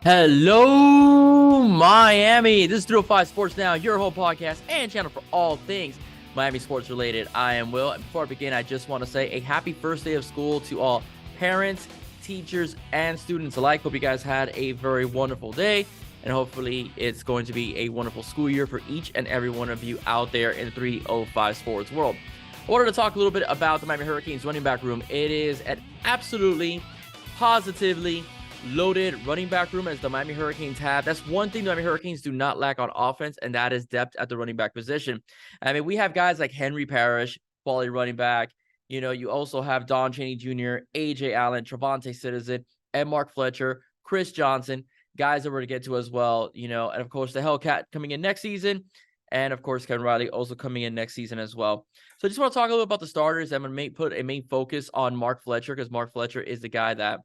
Hello, Miami. This is 305 Sports Now, your whole podcast and channel for all things Miami sports related. I am Will, and before I begin, I just want to say a happy first day of school to all parents, teachers, and students alike. Hope you guys had a very wonderful day, and hopefully it's going to be a wonderful school year for each and every one of you out there in the 305 sports world. I wanted to talk a little bit about the Miami Hurricanes running back room. It is an absolutely, positively loaded running back room as the Miami Hurricanes have. That's one thing the Miami Hurricanes do not lack on offense, and that is depth at the running back position. I mean, we have guys like Henry Parrish, quality running back. You know, you also have Don Chaney Jr., A.J. Allen, Trevante Citizen, and Mark Fletcher, Chris Johnson, guys that we're going to get to as well. You know, and of course, the Hellcat coming in next season. And of course, Kevin Riley also coming in next season as well. So I just want to talk a little bit about the starters. I'm going to put a main focus on Mark Fletcher because Mark Fletcher is the guy that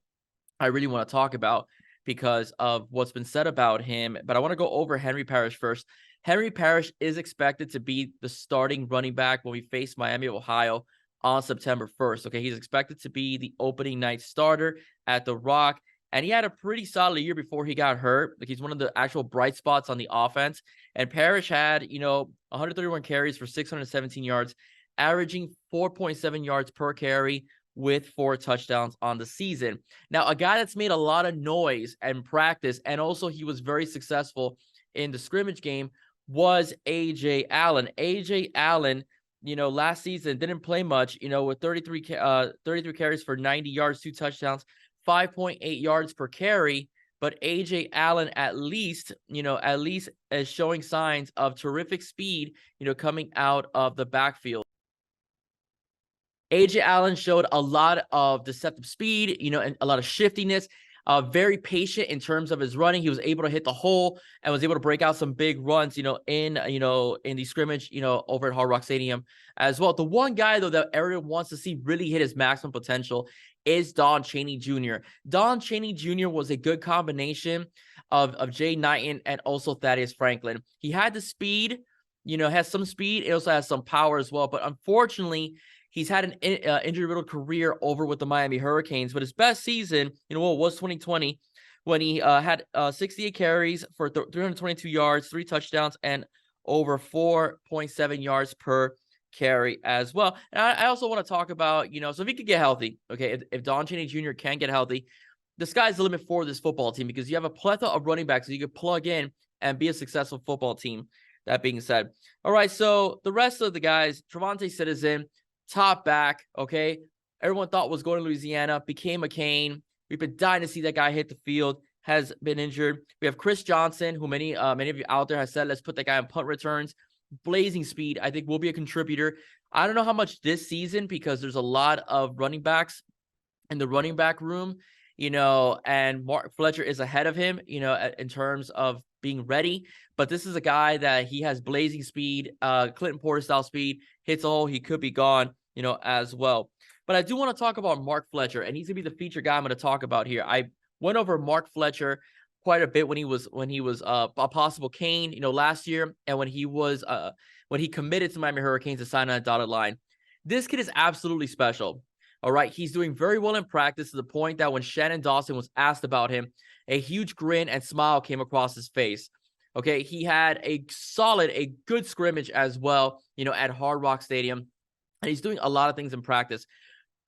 I really want to talk about because of what's been said about him. But I want to go over Henry Parrish first. Henry Parrish is expected to be the starting running back when we face Miami of Ohio on September 1st. Okay, he's expected to be the opening night starter at the Rock. And he had a pretty solid year before he got hurt. Like, he's one of the actual bright spots on the offense. And Parrish had, 131 carries for 617 yards, averaging 4.7 yards per carry, with 4 touchdowns on the season. Now, a guy that's made a lot of noise and practice, and also he was very successful in the scrimmage game, was A.J. Allen. A.J. Allen, last season didn't play much, with 33 carries for 90 yards, 2 touchdowns, 5.8 yards per carry. But A.J. Allen at least is showing signs of terrific speed, coming out of the backfield. A.J. Allen showed a lot of deceptive speed, and a lot of shiftiness, very patient in terms of his running. He was able to hit the hole and was able to break out some big runs, in the scrimmage, over at Hard Rock Stadium as well. The one guy, though, that everyone wants to see really hit his maximum potential is Don Chaney Jr. Don Chaney Jr. was a good combination of Jay Knighton and also Thaddeus Franklin. He had the speed, has some speed. It also has some power as well. But unfortunately, he's had an injury-riddled career over with the Miami Hurricanes, but his best season, was 2020 when he had 68 carries for 322 yards, 3 touchdowns, and over 4.7 yards per carry as well. And I also want to talk about, so if he could get healthy, okay, if Don Chaney Jr. can get healthy, the sky's the limit for this football team because you have a plethora of running backs that you could plug in and be a successful football team. That being said, all right, so the rest of the guys, Trevante Citizen, top back, okay? Everyone thought was going to Louisiana, became a Cane. We've been dying to see that guy hit the field, has been injured. We have Chris Johnson, who many of you out there have said, let's put that guy on punt returns. Blazing speed, I think will be a contributor. I don't know how much this season because there's a lot of running backs in the running back room, and Mark Fletcher is ahead of him, in terms of being ready. But this is a guy that he has blazing speed, Clinton Porter style speed, hits a hole, he could be gone, as well. But I do want to talk about Mark Fletcher, and he's gonna be the feature guy I'm going to talk about here. I went over Mark Fletcher quite a bit when he was a possible Cane, last year, and when he committed to Miami Hurricanes to sign on a dotted line. This kid is absolutely special. All right, he's doing very well in practice to the point that when Shannon Dawson was asked about him, a huge grin and smile came across his face. Okay, he had a good scrimmage as well, at Hard Rock Stadium, and he's doing a lot of things in practice.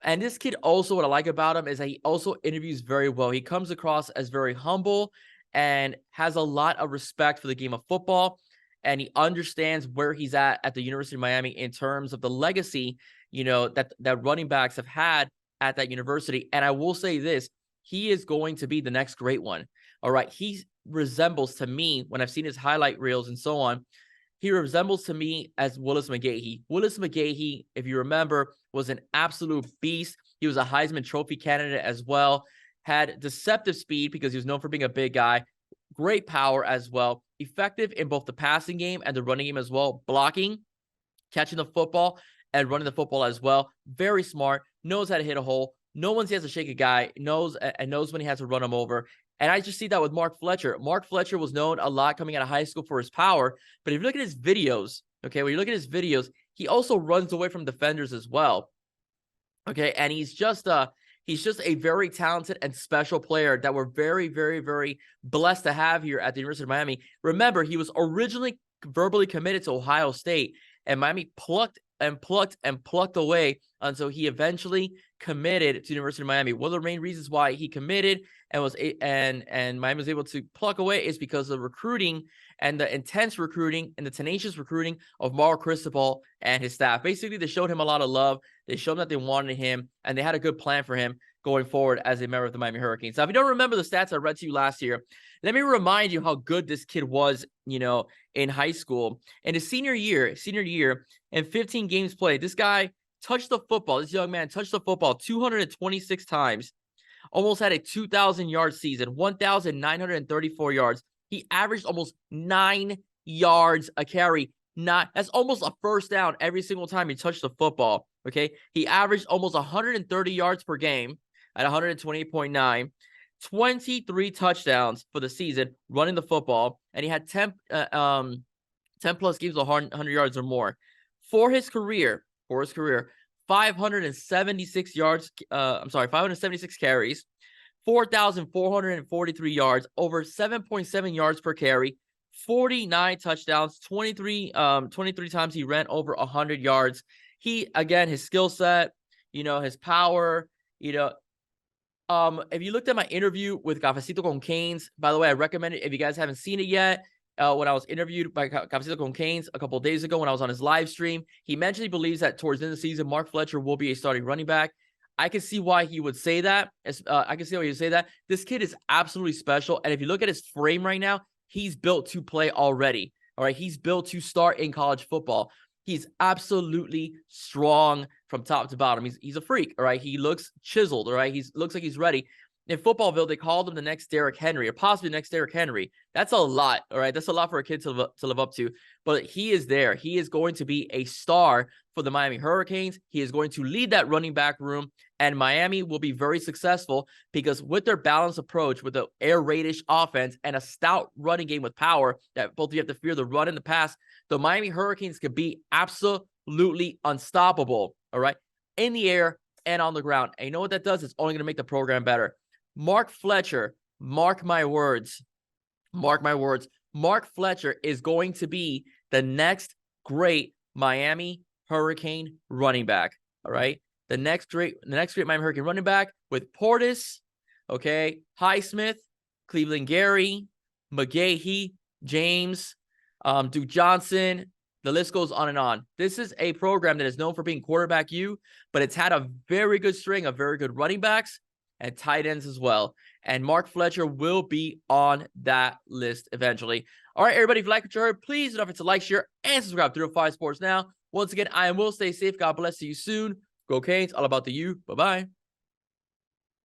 And this kid also, what I like about him is that he also interviews very well. He comes across as very humble and has a lot of respect for the game of football, and he understands where he's at the University of Miami in terms of the legacy, that running backs have had at that university. And I will say this, he is going to be the next great one. All right, he resembles to me, when I've seen his highlight reels and so on, he resembles to me as Willis McGahee. Willis McGahee, if you remember, was an absolute beast. He was a Heisman Trophy candidate as well, had deceptive speed because he was known for being a big guy, great power as well, effective in both the passing game and the running game as well, blocking, catching the football, and running the football as well. Very smart, knows how to hit a hole, knows when he has to shake a guy, knows when he has to run him over. And I just see that with Mark Fletcher. Mark Fletcher was known a lot coming out of high school for his power, but if you look at his videos, okay, when you look at his videos, he also runs away from defenders as well. Okay, and he's just He's just a very talented and special player that we're very, very, very blessed to have here at the University of Miami. Remember, he was originally verbally committed to Ohio State, and Miami plucked and plucked and plucked away until he eventually committed to the University of Miami. One of the main reasons why he committed and Miami was able to pluck away is because of the recruiting and the intense recruiting and the tenacious recruiting of Mauro Cristobal and his staff. Basically, they showed him a lot of love. They showed him that they wanted him, and they had a good plan for him going forward as a member of the Miami Hurricanes. Now, if you don't remember the stats I read to you last year, let me remind you how good this kid was, in high school. In his senior year, in 15 games played, this guy touched the football. This young man touched the football 226 times, almost had a 2,000-yard season, 1,934 yards. He averaged almost 9 yards a carry. That's almost a first down every single time he touched the football. Okay. He averaged almost 130 yards per game at 128.9, 23 touchdowns for the season running the football, and he had 10 plus games of 100 yards or more. For his career, 576 yards, 576 carries, 4,443 yards, over 7.7 yards per carry, 49 touchdowns, 23 times he ran over 100 yards. His skill set, his power, if you looked at my interview with Cafecito con Canes, by the way, I recommend it if you guys haven't seen it yet. When I was interviewed by Cafecito con Canes a couple of days ago when I was on his live stream, he mentioned he believes that towards the end of the season, Mark Fletcher will be a starting running back. I can see why he would say that. This kid is absolutely special. And if you look at his frame right now, he's built to play already. All right. He's built to start in college football. He's absolutely strong from top to bottom. He's a freak. All right. He looks chiseled. All right. Looks like he's ready. In Footballville, they called him the next Derrick Henry, or possibly the next Derrick Henry. That's a lot, all right? That's a lot for a kid to live up to. But he is there. He is going to be a star for the Miami Hurricanes. He is going to lead that running back room, and Miami will be very successful because with their balanced approach, with the air raidish offense and a stout running game with power that both of you have to fear the run and the pass, the Miami Hurricanes could be absolutely unstoppable, all right, in the air and on the ground. And you know what that does? It's only going to make the program better. Mark Fletcher, mark my words. Mark Fletcher is going to be the next great Miami Hurricane running back. All right. The next great Miami Hurricane running back with Portis, okay, Highsmith, Cleveland Gary, McGahee, James, Duke Johnson. The list goes on and on. This is a program that is known for being quarterback U, but it's had a very good string of very good running backs and tight ends as well. And Mark Fletcher will be on that list eventually. All right, everybody, if you like what you heard, please don't forget to like, share, and subscribe to 305 Sports Now. Once again, I will stay safe. God bless. See you soon. Go Canes. All about the U. Bye-bye.